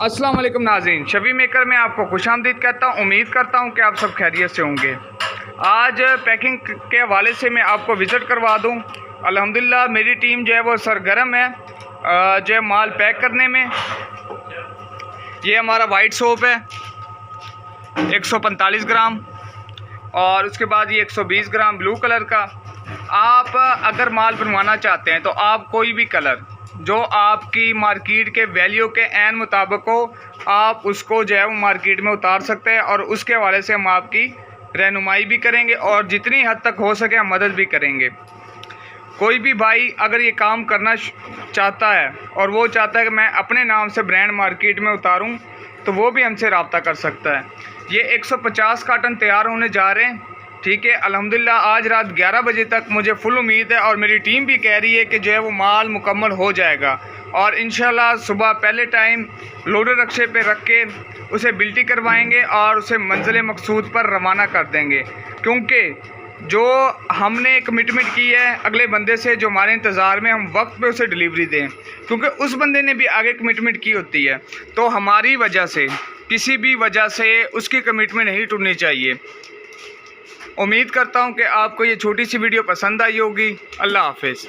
अस्सलाम वालेकुम नाज़रीन, शफी मेकर में आपको खुशामदीद कहता हूँ। उम्मीद करता हूँ कि आप सब खैरियत से होंगे। आज पैकिंग के हवाले से मैं आपको विज़िट करवा दूँ। अल्हम्दुलिल्लाह मेरी टीम जो है वो सरगर्म है जो है माल पैक करने में। ये हमारा वाइट सोप है 145 ग्राम, और उसके बाद ये 120 ग्राम ब्लू कलर का। आप अगर माल बनवाना चाहते हैं तो आप कोई भी कलर जो आपकी मार्केट के वैल्यू के एन मुताबिक हो, आप उसको जो है वो मार्केट में उतार सकते हैं, और उसके हवाले से हम आपकी रहनुमाई भी करेंगे और जितनी हद तक हो सके हम मदद भी करेंगे। कोई भी भाई अगर ये काम करना चाहता है और वो चाहता है कि मैं अपने नाम से ब्रांड मार्केट में उतारूं, तो वो भी हमसे रब्ता कर सकता है। ये 150 कार्टन तैयार होने जा रहे हैं, ठीक है। अल्हम्दुलिल्लाह आज रात 11 बजे तक मुझे फुल उम्मीद है, और मेरी टीम भी कह रही है कि जो है वो माल मुकम्मल हो जाएगा, और इंशाल्लाह सुबह पहले टाइम लोडर रक्शे पे रख के उसे बिल्टी करवाएंगे और उसे मंजिल मकसूद पर रवाना कर देंगे। क्योंकि जो हमने कमिटमेंट की है अगले बंदे से, जो हमारे इंतज़ार में, हम वक्त पे उसे डिलीवरी दें, क्योंकि उस बंदे ने भी आगे कमिटमेंट की होती है। तो हमारी वजह से, किसी भी वजह से उसकी कमिटमेंट नहीं टूटनी चाहिए। उम्मीद करता हूँ कि आपको ये छोटी सी वीडियो पसंद आई होगी। अल्लाह हाफ़िज़।